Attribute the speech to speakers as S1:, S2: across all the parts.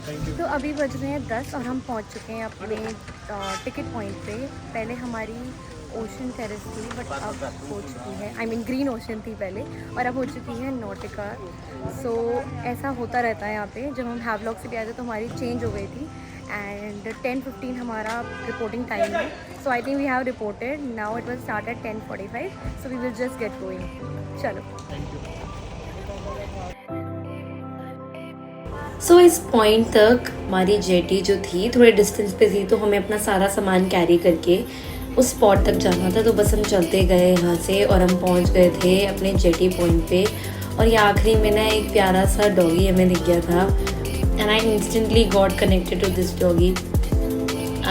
S1: तो अभी बज रहे हैं 10 और हम पहुंच चुके हैं अपने टिकट पॉइंट पे। पहले हमारी ओशन टेरेस थी बट अब हो चुकी है, आई मीन ग्रीन ओशन थी पहले, और अब हो चुकी है नॉटिका। सो ऐसा होता रहता है यहाँ पे। जब हम हैवलॉक से भी आए थे तो हमारी चेंज हो गई थी एंड 10:15 हमारा रिपोर्टिंग टाइम है। So I think we have reported now. It will start at 10:45, so we will just get going. चलो।
S2: सो इस पॉइंट तक हमारी जेटी जो थी थोड़े डिस्टेंस पे थी, तो हमें अपना सारा सामान कैरी करके उस स्पॉट तक जाना था। तो बस हम चलते गए यहाँ से और हम पहुँच गए थे अपने जेटी पॉइंट पे। और ये आखिरी में ना एक प्यारा सा डॉगी हमें दिख गया था and I instantly got connected to this doggy.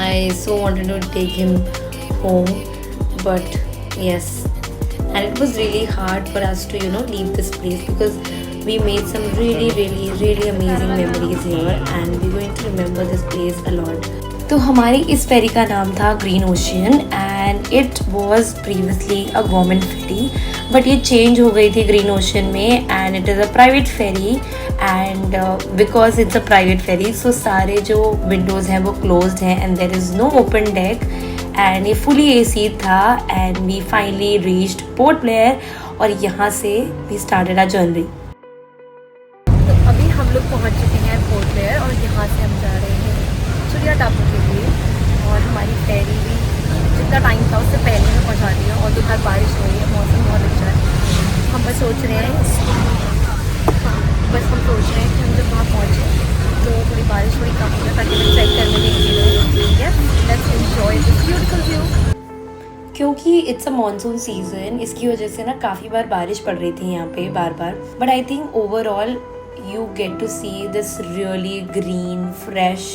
S2: I so wanted to take him home, but yes, and it was really hard for us to leave this place because we made some really amazing memories here and we're going to remember this place a lot. तो हमारी इस फेरी का नाम था Green Ocean and it was previously a government ferry, but ये change हो गई थी ग्रीन ओशियन में and it is a private ferry. And because it's a private ferry so सारे जो विंडोज़ हैं वो क्लोज्ड हैं and there is no open deck and ये फुली एसी था. And we finally reached Port Blair और यहाँ से वी स्टार्टेड आवर जर्नी.
S1: तो अभी हम लोग पहुंच चुके हैं पोर्ट ब्लेयर और यहाँ से हम जा रहे हैं चिड़िया टापू के लिए. और हमारी फेरी भी जितना टाइम था उससे पहले में पहुँचा दिया. और दोपहर बारिश हो रही है, मौसम बहुत अच्छा है. हम बस सोच रहे हैं कि हम जब वहाँ पहुँचे तो थोड़ी बारिश थोड़ी कम हो जाए ताकि हम चेक करने के लिए let's enjoy this beautiful view.
S2: क्योंकि इट्स अ मानसून सीजन, इसकी वजह से ना काफ़ी बार बारिश पड़ रही थी यहाँ पे बार बार. But I think overall you get to see this really green fresh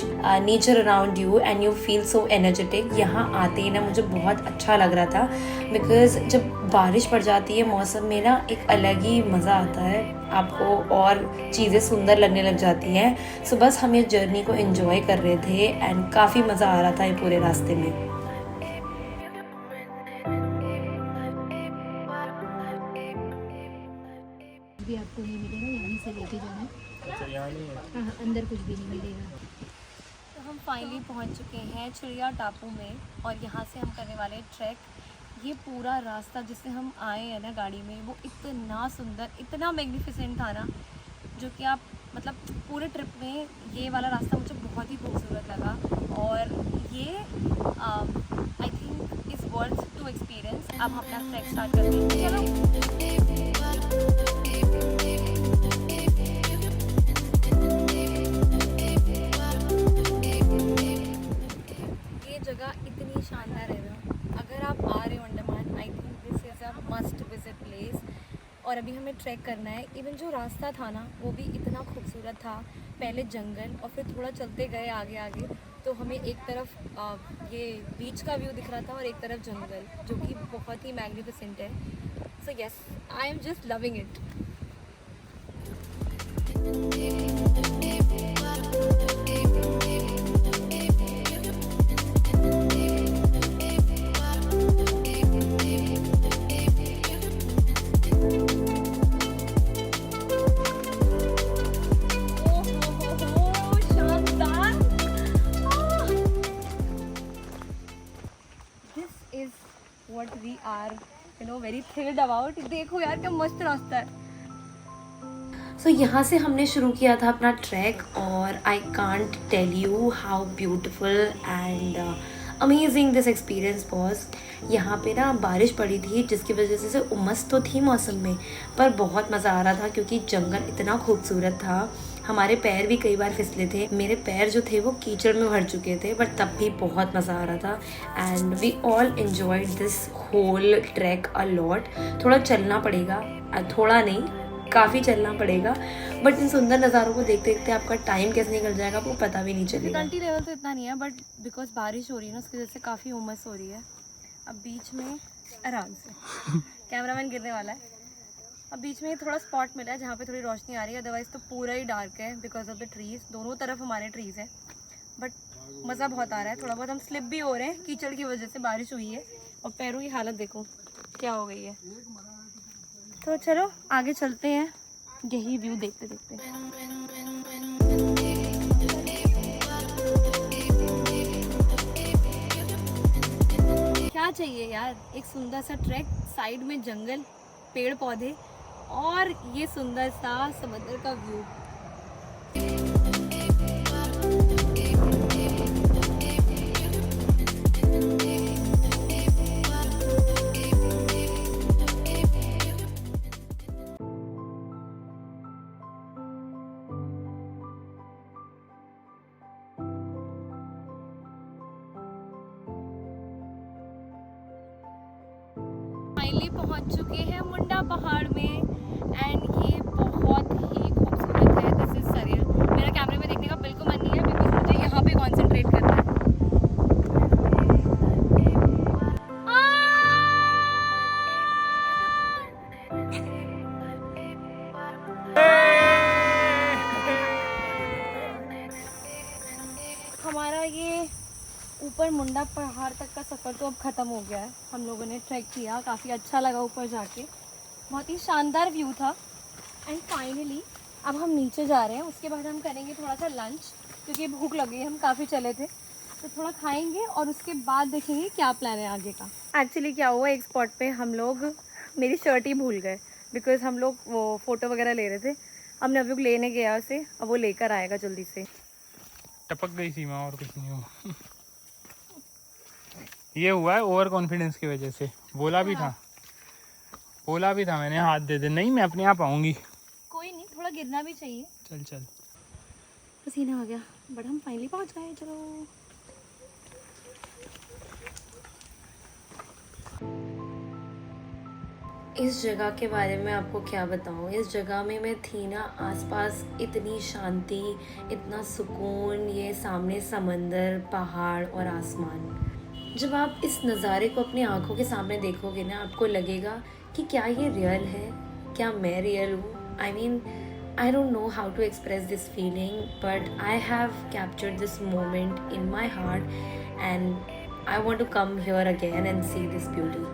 S2: nature around you and you feel so energetic. यहाँ आते ही ना मुझे बहुत अच्छा लग रहा था बिकॉज जब बारिश पड़ जाती है मौसम में ना एक अलग ही मज़ा आता है, आपको और चीज़ें सुंदर लगने लग जाती हैं. सो बस हम इस जर्नी को एंजॉय कर रहे थे एंड काफ़ी मज़ा आ रहा था ये पूरे रास्ते में.
S3: भी आपको नहीं मिलेगा, यहीं से लेके जाना. अच्छा, यहाँ नहीं है? हाँ, अंदर कुछ भी नहीं मिलेगा.
S1: तो हम फाइनली पहुंच चुके हैं चिड़िया टापू में और यहाँ से हम करने वाले ट्रैक. ये पूरा रास्ता जिससे हम आए हैं ना गाड़ी में वो इतना सुंदर, इतना मैग्निफिसेंट था ना, जो कि आप मतलब पूरे ट्रिप में ये वाला रास्ता मुझे बहुत ही खूबसूरत लगा. और ये I think is worth to experience. अब हम अपना ट्रैक स्टार्ट करते हैं. चलो. जगह इतनी शानदार है ना, अगर आप आ रहे हो Andaman, I think this is a must visit place. और अभी हमें ट्रैक करना है. इवन जो रास्ता था ना वो भी इतना खूबसूरत था. पहले जंगल और फिर थोड़ा चलते गए आगे आगे तो हमें एक तरफ ये बीच का व्यू दिख रहा था और एक तरफ जंगल जो कि बहुत ही मैग्निफिसेंट है. So yes, I am just loving it. What we are, very thrilled about. देखो यार क्या मस्त रास्ता है.
S2: सो यहाँ से हमने शुरू किया था अपना ट्रैक और I can't tell you how beautiful and amazing this experience was. यहाँ पे ना बारिश पड़ी थी जिसकी वजह से उमस तो थी मौसम में, पर बहुत मज़ा आ रहा था क्योंकि जंगल इतना खूबसूरत था. हमारे पैर भी कई बार फिसले थे, मेरे पैर जो थे वो कीचड़ में भर चुके थे, बट तब भी बहुत मज़ा आ रहा था. And we all enjoyed this whole track a lot. थोड़ा चलना पड़ेगा, थोड़ा नहीं काफ़ी चलना पड़ेगा, बट इन सुंदर नज़ारों को देखते देखते आपका टाइम कैसे निकल जाएगा वो पता भी नहीं चलेगा.
S1: डिफिकल्टी लेवल तो इतना नहीं है, बट बिकॉज बारिश हो रही है ना उसकी वजह से काफ़ी उमस हो रही है. अब बीच में आराम से कैमरामैन गिरने वाला है. अब बीच में थोड़ा स्पॉट मिला है जहाँ पे थोड़ी रोशनी आ रही है, अदरवाइज़ तो पूरा ही डार्क है बिकॉज ऑफ द ट्रीज़. दोनों तरफ हमारे ट्रीज़ हैं, बट मज़ा बहुत आ रहा है. थोड़ा बहुत हम स्लिप भी हो रहे हैं कीचड़ की वजह से, बारिश हुई है और पैरों की हालत देखो क्या हो गई है. तो चलो आगे चलते हैं यही व्यू देखते देखते. क्या चाहिए यार, एक सुंदर सा ट्रैक, साइड में जंगल, पेड़ पौधे और ये सुंदर सा समुद्र का व्यू। फाइनली पहुंच चुके हैं मुंडा पहाड़ में एंड ये बहुत ही खूबसूरत है। This is surreal. मेरा कैमरे में देखने का बिल्कुल मन नहीं है बिकॉज मुझे यहाँ पे कॉन्सेंट्रेट करना है। हमारा ये ऊपर मुंडा पहाड़ तक का सफ़र तो अब ख़त्म हो गया है। हम लोगों ने ट्रैक किया, काफ़ी अच्छा लगा ऊपर जाके, बहुत ही शानदार व्यू था। एंड फाइनली अब हम नीचे जा रहे हैं। उसके बाद हम करेंगे थोड़ा सा लंच क्योंकि भूख लगी है, हम काफ़ी चले थे, तो थोड़ा खाएंगे और उसके बाद देखेंगे क्या प्लान है आगे का। एक्चुअली क्या हुआ, एक स्पॉट पे हम लोग मेरी शर्ट ही भूल गए बिकॉज हम लोग वो फ़ोटो वगैरह ले रहे थे। अब नवयुग लेने गया उसे, अब वो लेकर आएगा जल्दी से।
S4: टपक गई सीमा और कुछ नहीं हुआ। ये हुआ है ओवर कॉन्फिडेंस की वजह से। बोला भी था मैंने हाथ दे दे, नहीं मैं अपने आप आऊँगी।
S1: कोई नहीं, थोड़ा गिरना भी चाहिए।
S4: चल चल,
S1: पसीना आ गया बट हम फाइनली पहुंच गए। चलो
S2: इस जगह के बारे में आपको क्या बताऊँ। इस जगह में मैं थी ना, आसपास इतनी शांति, इतना सुकून, ये सामने समंदर, पहाड़ और आसमान। जब आप इस नज़ारे को अपनी आंखों के सामने देखोगे ना, आपको लगेगा कि क्या ये रियल है, क्या मैं रियल हूँ। I mean I don't know how to express this feeling, but I have captured this moment in my heart and I want to come here again and see this beauty.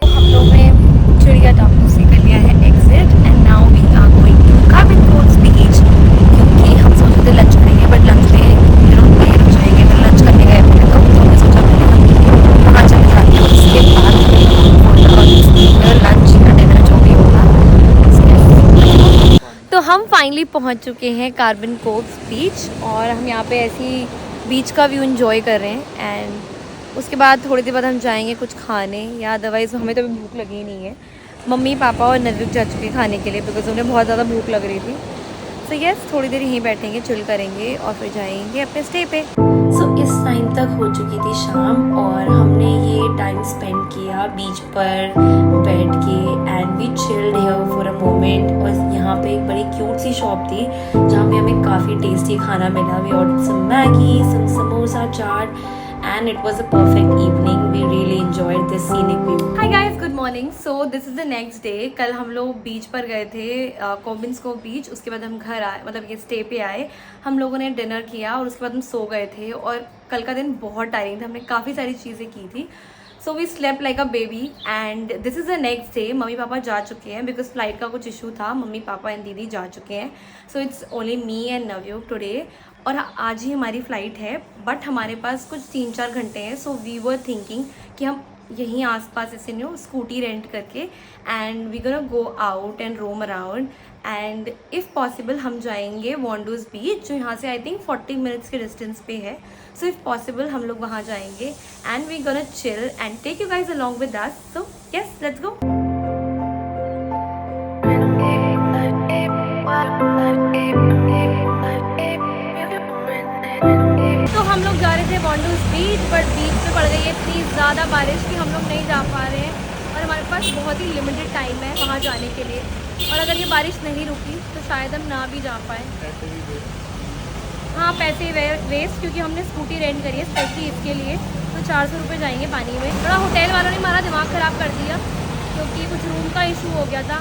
S2: हम लोग ने चिड़िया टापू से कर लिया है exit and now we are going to Corbyn's Cove beach, क्योंकि हम सोचे थे लंच करेंगे बट लंच में नहीं रुक जाएंगे, फिर लंच करने गए थे तो हमने सोचा पहले हम वहाँ चले जाते हैं, उसके बाद लंच या डिनर जो भी होगा।
S1: तो हम फाइनली पहुंच चुके हैं कार्बन कोव्स बीच और हम यहाँ पे ऐसी बीच का व्यू एंजॉय कर रहे हैं। एंड उसके बाद थोड़ी देर बाद हम जाएंगे कुछ खाने, या अदरवाइज़ हमें तो अभी भूख लगी ही नहीं है। मम्मी पापा और नवयुग जा चुके खाने के लिए बिकॉज उन्हें बहुत ज़्यादा भूख लग रही थी। सो यस, थोड़ी देर यहीं बैठेंगे, चिल करेंगे और फिर जाएंगे अपने स्टे पे।
S2: सो इस टाइम तक हो चुकी थी शाम और हमने ये टाइम स्पेंड किया बीच पर बैठ के and we chilled here for a moment. और यहाँ पे एक बड़ी क्यूट सी शॉप थी जहाँ पे हमें काफ़ी टेस्टी खाना मिला। We ordered some Maggi, some samosa chaat and it was a perfect evening. We really enjoyed this scenic view.
S1: Hi guys, good morning. So this is the next day. कल हम लोग बीच पर गए थे, कोबिन्स को बीच। उसके बाद हम घर आए, मतलब ये स्टे पे आए, हम लोगों ने डिनर किया और उसके बाद हम सो गए थे। और कल का दिन बहुत टायरिंग था, हमने काफ़ी सारी चीज़ें की थी। So we slept like a baby and this is the next day. Mummy papa जा चुके हैं बिकॉज फ्लाइट का कुछ इशू था, मम्मी पापा एंड दीदी जा चुके हैं। So it's only me and Navyug today. और आज ही हमारी फ़्लाइट है बट हमारे पास कुछ 3-4 घंटे हैं। सो वी वर थिंकिंग कि हम यहीं आसपास ऐसे स्कूटी रेंट करके and we gonna go out and roam around and if possible हम जाएंगे वॉन्डूज़ बीच, जो यहाँ से आई थिंक 40 मिनट्स के डिस्टेंस पे है। सो इफ़ पॉसिबल हम लोग वहाँ जाएंगे and we gonna chill and take you guys along with us. So yes, let's go. तो हम लोग जा रहे थे वॉन्डूज़ बीच बट बीच पे पड़ गई है इतनी ज़्यादा बारिश कि हम लोग नहीं जा पा रहे हैं और हमारे पास बहुत ही लिमिटेड टाइम है वहाँ जाने के लिए। और अगर ये बारिश नहीं रुकी तो शायद हम ना भी जा पाए। हाँ, पैसे वेस्ट, क्योंकि हमने स्कूटी रेंट करी है स्पेशली इसके लिए। तो 400 रुपये जाएंगे पानी में। थोड़ा होटल वालों ने हमारा दिमाग ख़राब कर दिया क्योंकि कुछ रूम का इशू हो गया था,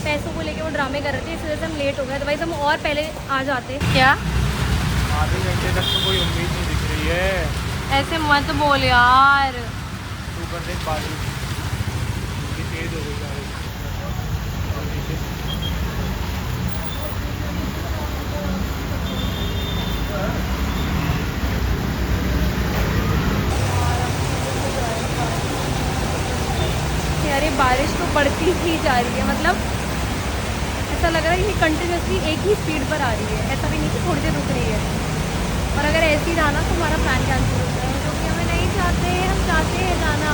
S1: पैसों को लेके वो ड्रामे कर रहे थे, इस वजह से हम लेट हो गए। अदरवाइज़ हम और पहले आ जाते। क्या
S4: आधे घंटे तक तो कोई उम्मीद नहीं दिख रही है।
S1: ऐसे मत बोल यार।
S4: ऊपर से बारिश तेज हो गई बारिश।
S1: खींच आ रही है, मतलब ऐसा लग रहा है कि कंटिन्यूसली एक ही स्पीड पर आ रही है, ऐसा भी नहीं कि थोड़ी देर रुक रही है। और अगर ऐसे ही जाना तो हमारा प्लान कैंसिल हो जाएगा, क्योंकि हमें नहीं चाहते, हम चाहते हैं जाना।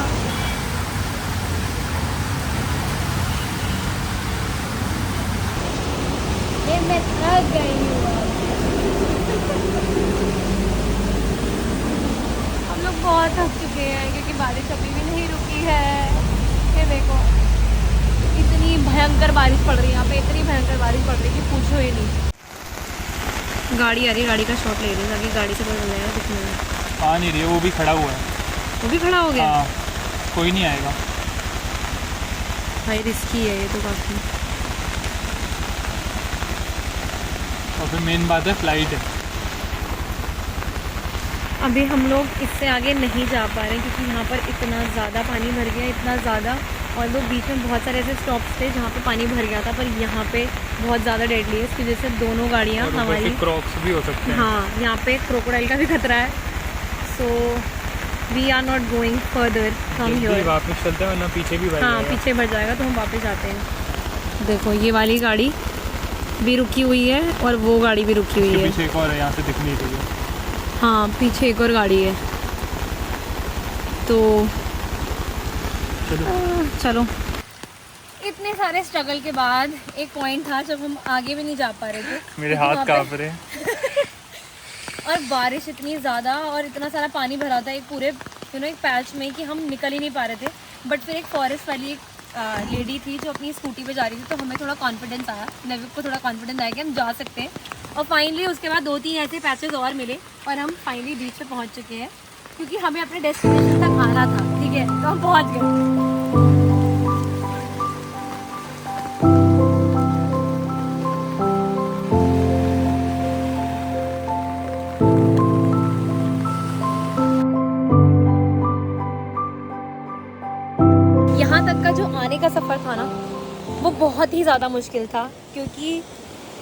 S1: ये मैं थक गई हूँ अब। हम लोग बहुत थक चुके हैं क्योंकि बारिश अभी भी नहीं रुकी है। ये देखो इतनी भयंकर बारिश पड़ रही है यहाँ पे, इतनी भयंकर बारिश पड़ रही है कि पूछो ही नहीं। गाड़ी आ रही है, गाड़ी का शॉट ले रही है ताकि गाड़ी से कोई मिल जाएगा दिखने में।
S4: आ नहीं रही है, वो भी खड़ा हुआ है।
S1: वो भी खड़ा हो गया।
S4: हाँ, कोई नहीं आएगा।
S1: भाई रिस्की है ये तो काफ़ी।
S4: और फिर मेन बात है फ्लाइट है।
S1: अभी हम लोग इससे आगे नहीं जा पा रहे हैं क्योंकि यहाँ पर इतना ज़्यादा पानी भर गया, इतना ज़्यादा। और वो बीच में बहुत सारे ऐसे स्टॉप्स थे जहाँ पे पानी भर गया था, पर यहाँ पे बहुत ज़्यादा डेडली है, इसकी वजह से दोनों गाड़ियाँ हमारी
S4: क्रॉक्स भी हो सकते हैं।
S1: हाँ, यहाँ पे क्रोकोडाइल का भी खतरा है। So we are not going further from here.
S4: वापस चलते हैं वरना पीछे भी भर
S1: हाँ,
S4: जाएगा।
S1: पीछे भर जाएगा तो हम वापस जाते हैं। देखो ये वाली गाड़ी भी रुकी हुई है और वो गाड़ी भी रुकी हुई है।
S4: पीछे एक और है, यहाँ से दिख नहीं रही है।
S1: हाँ, पीछे एक और गाड़ी है। तो चलो इतने सारे स्ट्रगल के बाद एक पॉइंट था जब हम आगे भी नहीं जा पा रहे थे।
S4: मेरे
S1: क्योंकि
S4: हाथ
S1: वहाँ
S4: कांप
S1: पे-
S4: रहे हैं।
S1: और बारिश इतनी ज़्यादा और इतना सारा पानी भरा था एक पूरे एक पैच में कि हम निकल ही नहीं पा रहे थे। बट फिर एक फॉरेस्ट वाली एक लेडी थी जो अपनी स्कूटी पे जा रही थी, तो हमें थोड़ा कॉन्फिडेंस आया, नवीक को थोड़ा कॉन्फिडेंस आया कि हम जा सकते हैं। और फाइनली उसके बाद 2-3 ऐसे पैचेस और मिले और हम फाइनली बीच पे पहुंच चुके हैं, क्योंकि हमें अपने डेस्टिनेशन तक आना था। ठीक है, तो हम पहुंच गए। यहाँ तक का जो आने का सफ़र था ना, वो बहुत ही ज़्यादा मुश्किल था, क्योंकि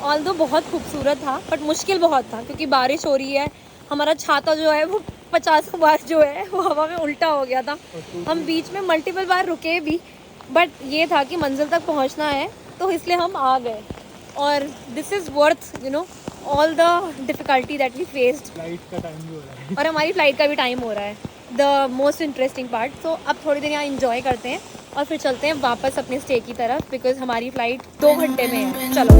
S1: ऑल्दो बहुत खूबसूरत था बट मुश्किल बहुत था, क्योंकि बारिश हो रही है। हमारा छाता जो है वो 50 बार जो है वो हवा में उल्टा हो गया था। हम बीच में मल्टीपल बार रुके भी, बट ये था कि मंजिल तक पहुंचना है, तो इसलिए हम आ गए। और this is worth all the difficulty that we faced.
S4: Flight का टाइम भी हो रहा है।
S1: और हमारी फ़्लाइट का भी टाइम हो रहा है, द मोस्ट इंटरेस्टिंग पार्ट। तो अब थोड़ी देर यहाँ इंजॉय करते हैं और फिर चलते हैं वापस अपने स्टे की तरफ, बिकॉज हमारी फ़्लाइट 2 घंटे में है। चलो।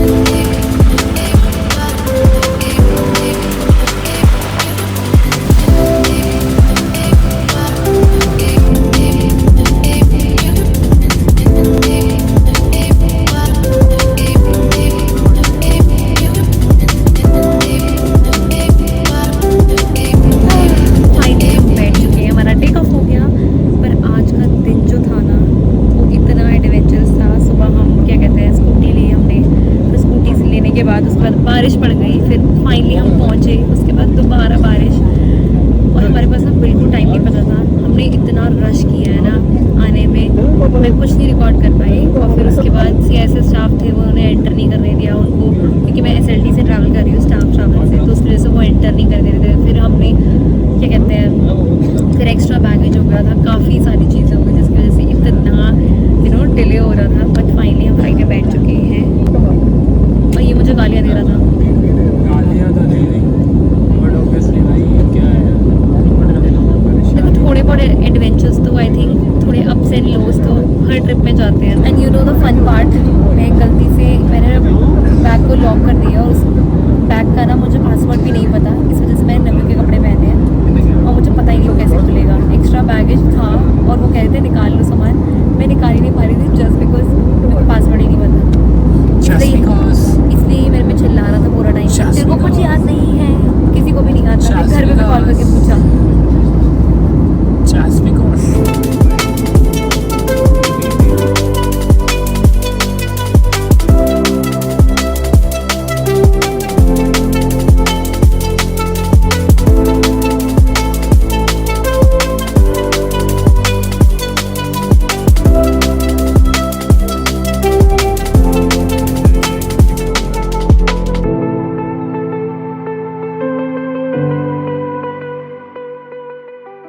S1: बारिश पड़ गई, फिर फाइनली हम पहुँचे, उसके बाद दोबारा बारिश, और हमारे पास ना बिल्कुल टाइम नहीं पता था। हमने इतना रश किया है ना आने में, मैं कुछ नहीं रिकॉर्ड कर पाई। और फिर उसके बाद CISS स्टाफ थे, वो उन्हें एंटर नहीं करने दिया उनको, क्योंकि मैं SLT से ट्रैवल कर रही हूँ, स्टाफ ट्रैवल से, तो उसकी वजह से वो एंटर नहीं कर देते थे। फिर हमने क्या कहते हैं, फिर एक्स्ट्रा बैगेज हो गया था, काफ़ी सारी चीज़ें हो गई, जिसकी वजह से इतना डिले हो रहा था। बट फाइनली हम फ्लाइट में बैठ चुके हैं। और ये मुझे गालियाँ दे रहा था।
S4: गालियाँ तो दे रही, बट ऑब्वियसली भाई क्या है,
S1: देखो थोड़े बड़े एडवेंचर्स तो आई थिंक थोड़े अप्स एंड लोज तो हर ट्रिप में जाते हैं। And you know the